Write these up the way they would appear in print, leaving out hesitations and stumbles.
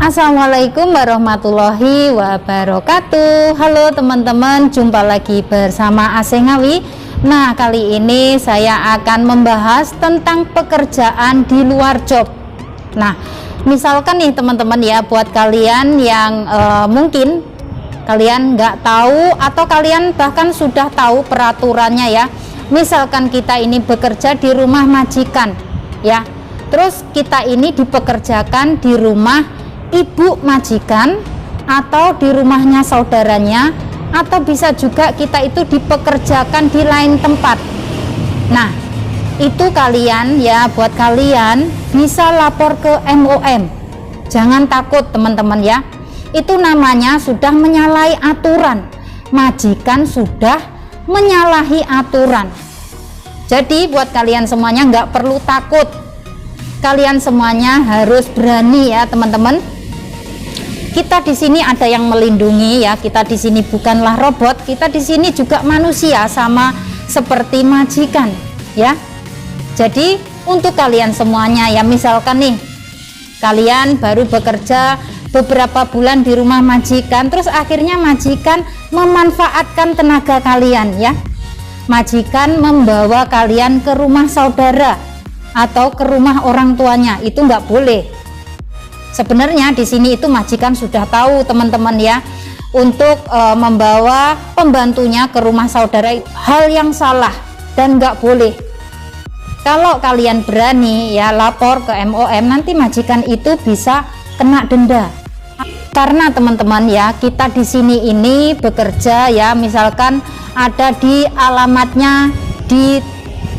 Assalamualaikum warahmatullahi wabarakatuh. Halo teman-teman, jumpa lagi bersama AC Ngawi. Nah, kali ini saya akan membahas tentang pekerjaan di luar job. Nah, misalkan nih teman-teman ya, buat kalian yang mungkin kalian nggak tahu atau kalian bahkan sudah tahu peraturannya ya. Misalkan kita ini bekerja di rumah majikan ya, terus kita ini dipekerjakan di rumah ibu majikan atau di rumahnya saudaranya, atau bisa juga kita itu dipekerjakan di lain tempat. Nah, itu kalian ya, buat kalian bisa lapor ke MOM. Jangan takut teman-teman ya, itu namanya sudah menyalahi aturan. Majikan sudah menyalahi aturan. Jadi buat kalian semuanya nggak perlu takut, kalian semuanya harus berani ya teman-teman. Kita di sini ada yang melindungi ya, kita di sini bukanlah robot, kita di sini juga manusia sama seperti majikan ya. Jadi untuk kalian semuanya ya, misalkan nih kalian baru bekerja beberapa bulan di rumah majikan, terus akhirnya majikan memanfaatkan tenaga kalian ya. Majikan membawa kalian ke rumah saudara atau ke rumah orang tuanya, itu nggak boleh. Sebenarnya di sini itu majikan sudah tahu teman-teman ya, untuk membawa pembantunya ke rumah saudara hal yang salah dan nggak boleh. Kalau kalian berani ya lapor ke MOM, nanti majikan itu bisa kena denda. Karena teman-teman ya, kita di sini ini bekerja ya, misalkan ada di alamatnya di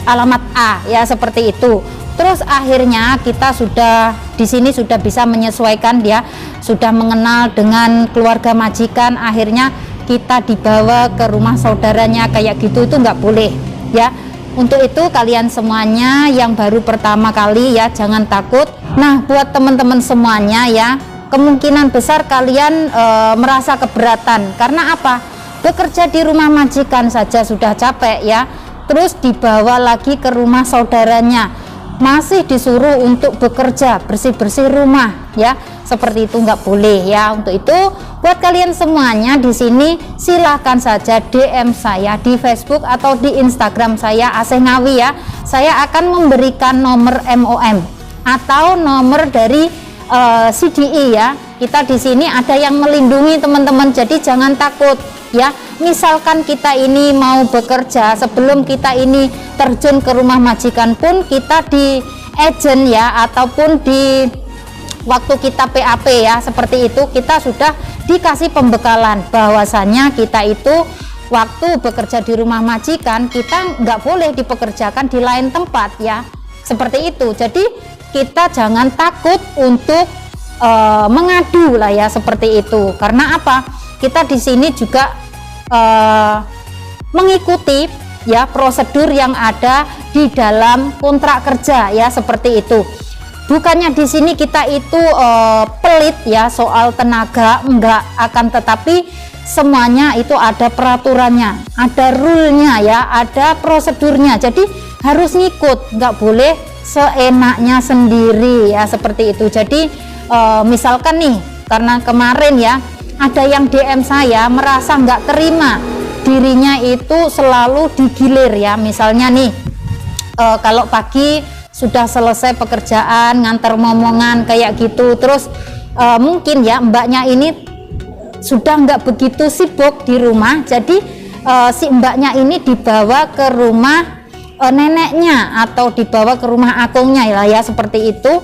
alamat A ya, seperti itu. Terus akhirnya kita sudah di sini sudah bisa menyesuaikan dia, sudah mengenal dengan keluarga majikan, akhirnya kita dibawa ke rumah saudaranya kayak gitu, itu nggak boleh ya. Untuk itu kalian semuanya yang baru pertama kali ya, jangan takut. Nah, buat teman-teman semuanya ya, kemungkinan besar kalian merasa keberatan. Karena apa? Bekerja di rumah majikan saja sudah capek ya, terus dibawa lagi ke rumah saudaranya, masih disuruh untuk bekerja bersih-bersih rumah ya, seperti itu nggak boleh ya. Untuk itu buat kalian semuanya di sini silahkan saja DM saya di Facebook atau di Instagram saya AC Ngawi ya. Saya akan memberikan nomor MOM atau nomor dari CDI ya. Kita di sini ada yang melindungi teman-teman, jadi jangan takut ya. Misalkan kita ini mau bekerja, sebelum kita ini terjun ke rumah majikan pun kita di agent ya, ataupun di waktu kita PAP ya, seperti itu kita sudah dikasih pembekalan bahwasanya kita itu waktu bekerja di rumah majikan kita nggak boleh dipekerjakan di lain tempat ya, seperti itu. Jadi kita jangan takut untuk mengadu lah ya, seperti itu. Karena apa? Kita di sini juga mengikuti ya prosedur yang ada di dalam kontrak kerja ya, seperti itu. Bukannya di sini kita itu pelit ya soal tenaga, enggak, akan tetapi semuanya itu ada peraturannya, ada rule-nya ya, ada prosedurnya. Jadi harus ngikut, nggak boleh seenaknya sendiri ya, seperti itu. Jadi misalkan nih, karena kemarin ya ada yang DM saya merasa nggak terima dirinya itu selalu digilir ya. Misalnya nih kalau pagi sudah selesai pekerjaan, ngantar momongan kayak gitu, terus mungkin ya mbaknya ini sudah nggak begitu sibuk di rumah, jadi si mbaknya ini dibawa ke rumah neneknya atau dibawa ke rumah akungnya ya, seperti itu.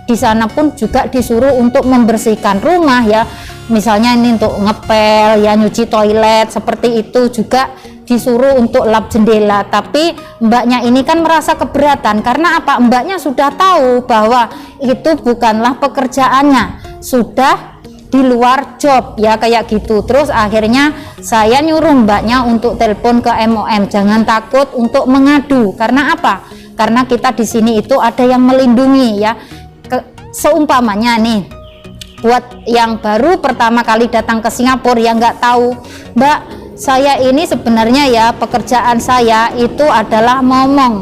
Di sana pun juga disuruh untuk membersihkan rumah ya, misalnya ini untuk ngepel ya, nyuci toilet, seperti itu juga disuruh untuk lap jendela. Tapi mbaknya ini kan merasa keberatan, karena apa? Mbaknya sudah tahu bahwa itu bukanlah pekerjaannya, sudah di luar job ya, kayak gitu. Terus akhirnya saya nyuruh mbaknya untuk telepon ke MOM, jangan takut untuk mengadu. Karena apa? Karena kita di sini itu ada yang melindungi ya. Seumpamanya nih, buat yang baru pertama kali datang ke Singapura yang nggak tahu, Mbak, saya ini sebenarnya ya pekerjaan saya itu adalah momong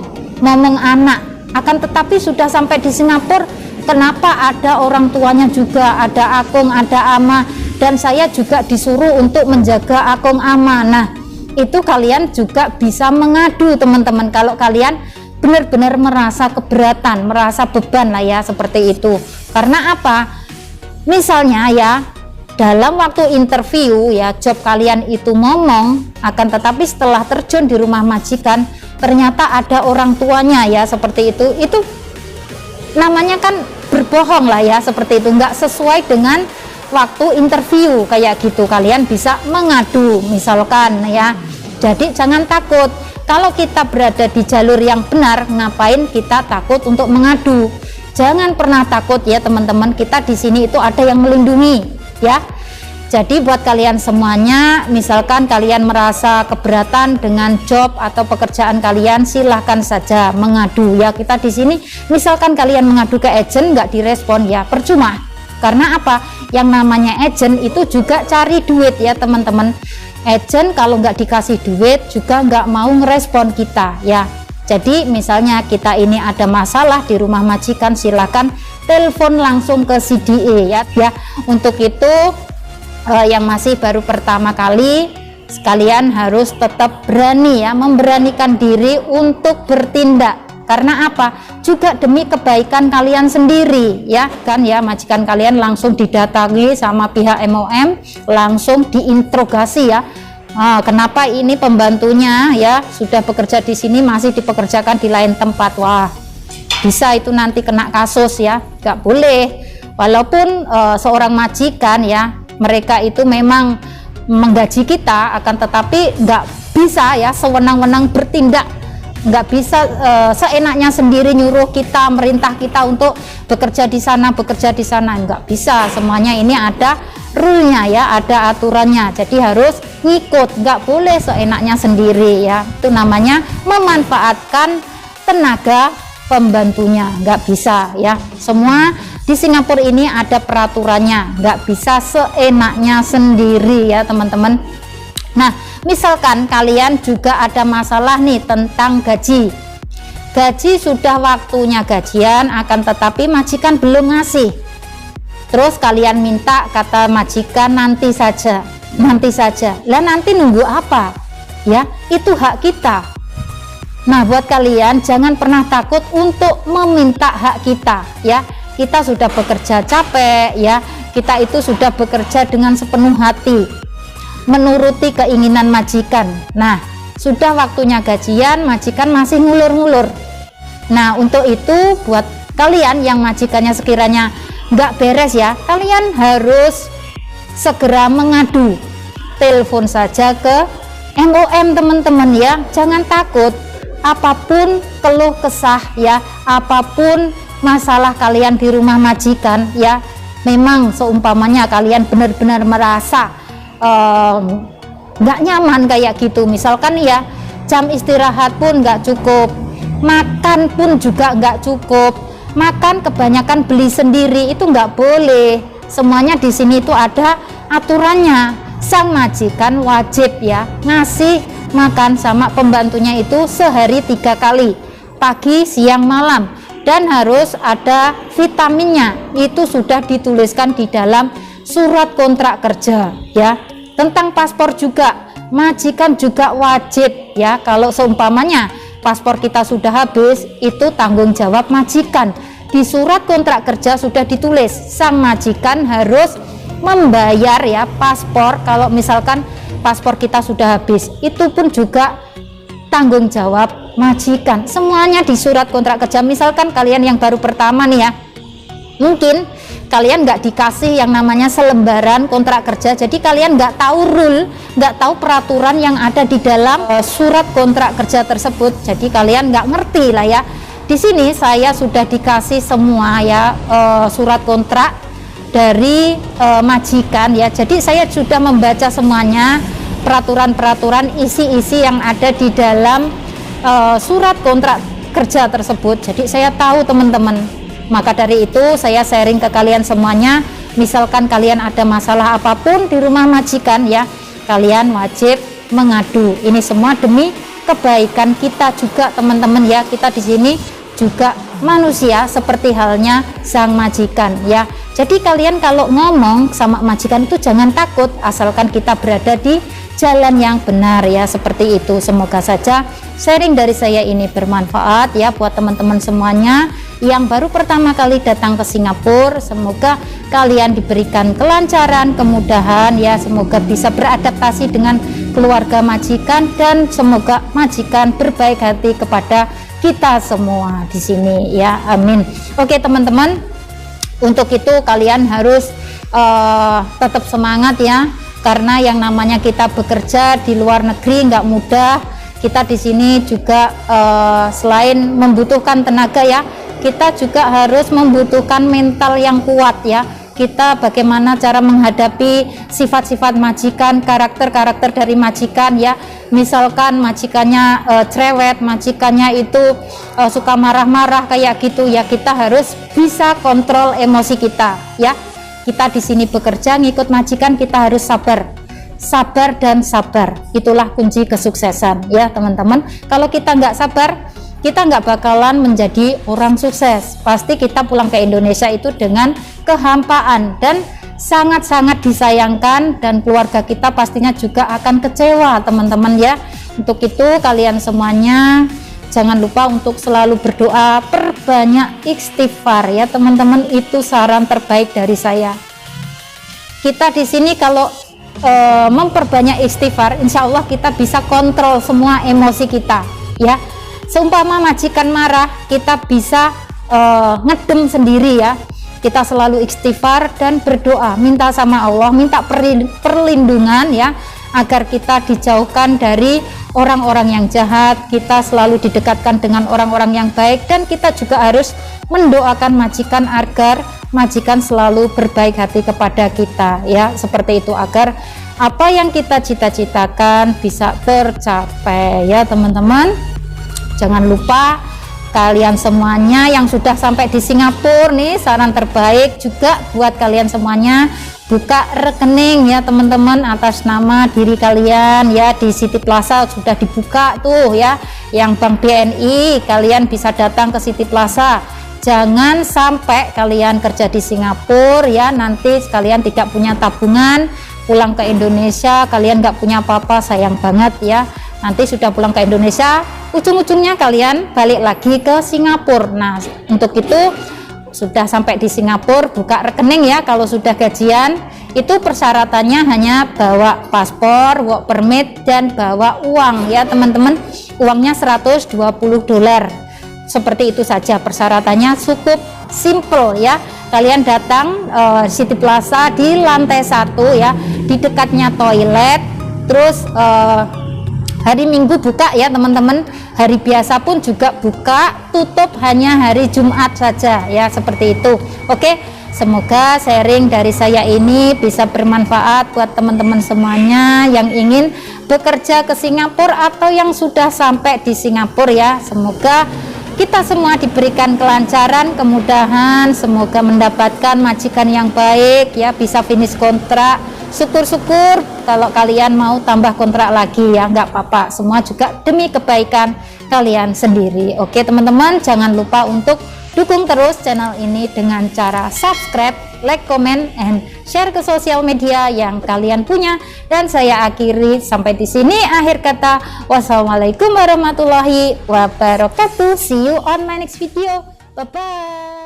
anak, akan tetapi sudah sampai di Singapura Kenapa ada orang tuanya juga, ada akung, ada ama, dan saya juga disuruh untuk menjaga akung ama. Nah, itu kalian juga bisa mengadu teman-teman kalau kalian benar-benar merasa keberatan, merasa beban lah ya, seperti itu. Karena apa? Misalnya ya, dalam waktu interview ya, job kalian itu ngomong, akan tetapi setelah terjun di rumah majikan ternyata ada orang tuanya ya, seperti itu namanya kan berbohong lah ya, seperti itu, nggak sesuai dengan waktu interview kayak gitu. Kalian bisa mengadu misalkan ya. Jadi jangan takut, kalau kita berada di jalur yang benar, ngapain kita takut untuk mengadu? Jangan pernah takut ya teman-teman, kita di sini itu ada yang melindungi ya. Jadi buat kalian semuanya, misalkan kalian merasa keberatan dengan job atau pekerjaan kalian, silahkan saja mengadu ya. Kita di sini misalkan kalian mengadu ke agent nggak direspon ya, percuma. Karena apa? Yang namanya agent itu juga cari duit ya teman-teman. Agent kalau nggak dikasih duit juga nggak mau ngerespon kita ya. Jadi misalnya kita ini ada masalah di rumah majikan, silahkan telepon langsung ke CDE ya. Untuk itu yang masih baru pertama kali, sekalian harus tetap berani ya, memberanikan diri untuk bertindak. Karena apa? Juga demi kebaikan kalian sendiri ya kan ya. Majikan kalian langsung didatangi sama pihak MOM, langsung diinterogasi ya. Kenapa ini pembantunya ya sudah bekerja di sini masih dipekerjakan di lain tempat? Wah, bisa itu nanti kena kasus ya, nggak boleh. Walaupun seorang majikan ya, mereka itu memang menggaji kita, akan tetapi nggak bisa ya sewenang-wenang bertindak, nggak bisa seenaknya sendiri nyuruh kita, merintah kita untuk bekerja di sana, nggak bisa. Semuanya ini ada rule-nya ya, ada aturannya, jadi harus ngikut, nggak boleh seenaknya sendiri ya. Itu namanya memanfaatkan tenaga pembantunya, nggak bisa ya. Semua di Singapura ini ada peraturannya, nggak bisa seenaknya sendiri ya teman-teman. Nah, misalkan kalian juga ada masalah nih tentang gaji. Gaji sudah waktunya gajian, akan tetapi majikan belum ngasih. Terus kalian minta, kata majikan nanti saja. Lah nanti nunggu apa? Ya, itu hak kita. Nah, buat kalian jangan pernah takut untuk meminta hak kita ya. Kita sudah bekerja capek ya, kita itu sudah bekerja dengan sepenuh hati menuruti keinginan majikan. Nah, sudah waktunya gajian, majikan masih ngulur-ngulur. Nah, untuk itu buat kalian yang majikannya sekiranya nggak beres ya, kalian harus segera mengadu. Telepon saja ke MOM teman-teman ya, jangan takut. Apapun keluh kesah ya, apapun masalah kalian di rumah majikan ya, memang seumpamanya kalian benar-benar merasa nggak nyaman kayak gitu, misalkan ya jam istirahat pun nggak cukup, makan pun juga nggak cukup, makan kebanyakan beli sendiri, itu nggak boleh. Semuanya di sini itu ada aturannya. Sang majikan wajib ya ngasih makan sama pembantunya itu sehari 3 kali, pagi, siang, malam, dan harus ada vitaminnya. Itu sudah dituliskan di dalam surat kontrak kerja ya. Tentang paspor juga, majikan juga wajib ya, kalau seumpamanya paspor kita sudah habis, itu tanggung jawab majikan. Di surat kontrak kerja sudah ditulis sang majikan harus membayar ya paspor. Kalau misalkan paspor kita sudah habis, itu pun juga tanggung jawab majikan. Semuanya di surat kontrak kerja. Misalkan kalian yang baru pertama nih ya, mungkin kalian nggak dikasih yang namanya selembaran kontrak kerja, jadi kalian nggak tahu rule, nggak tahu peraturan yang ada di dalam surat kontrak kerja tersebut, jadi kalian nggak ngerti lah ya. Di sini saya sudah dikasih semua ya surat kontrak dari majikan ya, jadi saya sudah membaca semuanya, peraturan-peraturan, isi-isi yang ada di dalam surat kontrak kerja tersebut. Jadi saya tahu teman-teman. Maka dari itu saya sharing ke kalian semuanya. Misalkan kalian ada masalah apapun di rumah majikan ya, kalian wajib mengadu. Ini semua demi kebaikan kita juga teman-teman ya. Kita di sini juga manusia seperti halnya sang majikan ya. Jadi kalian kalau ngomong sama majikan itu jangan takut, asalkan kita berada di jalan yang benar ya, seperti itu. Semoga saja sharing dari saya ini bermanfaat ya buat teman-teman semuanya yang baru pertama kali datang ke Singapura. Semoga kalian diberikan kelancaran, kemudahan ya, semoga bisa beradaptasi dengan keluarga majikan dan semoga majikan berbaik hati kepada kita semua di sini ya, amin. Oke teman-teman, untuk itu kalian harus tetap semangat ya, karena yang namanya kita bekerja di luar negeri nggak mudah. Kita di sini juga selain membutuhkan tenaga ya, kita juga harus membutuhkan mental yang kuat ya. Kita bagaimana cara menghadapi sifat-sifat majikan, karakter-karakter dari majikan ya. Misalkan majikannya cerewet, majikannya itu suka marah-marah kayak gitu ya, kita harus bisa kontrol emosi kita ya. Kita di sini bekerja ngikut majikan, kita harus sabar dan sabar, itulah kunci kesuksesan ya teman-teman. Kalau kita nggak sabar, kita nggak bakalan menjadi orang sukses. Pasti kita pulang ke Indonesia itu dengan kehampaan dan sangat-sangat disayangkan, dan keluarga kita pastinya juga akan kecewa teman-teman ya. Untuk itu kalian semuanya jangan lupa untuk selalu berdoa, perbanyak istighfar ya teman-teman, itu saran terbaik dari saya. Kita di sini kalau memperbanyak istighfar, insya Allah kita bisa kontrol semua emosi kita ya. Seumpama majikan marah, kita bisa ngedem sendiri ya. Kita selalu istighfar dan berdoa, minta sama Allah, minta perlindungan ya, agar kita dijauhkan dari orang-orang yang jahat, kita selalu didekatkan dengan orang-orang yang baik, dan kita juga harus mendoakan majikan agar majikan selalu berbaik hati kepada kita ya, seperti itu, agar apa yang kita cita-citakan bisa tercapai ya teman-teman. Jangan lupa kalian semuanya yang sudah sampai di Singapura nih, saran terbaik juga buat kalian semuanya, buka rekening ya teman-teman atas nama diri kalian ya. Di City Plaza sudah dibuka tuh ya, yang Bank BNI, kalian bisa datang ke City Plaza. Jangan sampai kalian kerja di Singapura ya, nanti kalian tidak punya tabungan, pulang ke Indonesia kalian nggak punya apa-apa, sayang banget ya. Nanti sudah pulang ke Indonesia, ujung-ujungnya kalian balik lagi ke Singapura. Nah untuk itu sudah sampai di Singapura, buka rekening ya. Kalau sudah gajian, itu persyaratannya hanya bawa paspor, work permit, dan bawa uang ya teman-teman. Uangnya $120, seperti itu saja persyaratannya, cukup simple ya. Kalian datang City Plaza di lantai 1 ya, di dekatnya toilet. Terus hari Minggu buka ya teman-teman, hari biasa pun juga buka, tutup hanya hari Jumat saja ya, seperti itu. Oke, semoga sharing dari saya ini bisa bermanfaat buat teman-teman semuanya yang ingin bekerja ke Singapura atau yang sudah sampai di Singapura ya. Semoga kita semua diberikan kelancaran, kemudahan, semoga mendapatkan majikan yang baik ya, bisa finish kontrak. Syukur-syukur kalau kalian mau tambah kontrak lagi ya, nggak apa-apa, semua juga demi kebaikan kalian sendiri. Oke teman-teman, jangan lupa untuk dukung terus channel ini dengan cara subscribe, like, comment, and share ke sosial media yang kalian punya. Dan saya akhiri sampai di sini akhir kata. Wassalamualaikum warahmatullahi wabarakatuh. See you on my next video. Bye bye.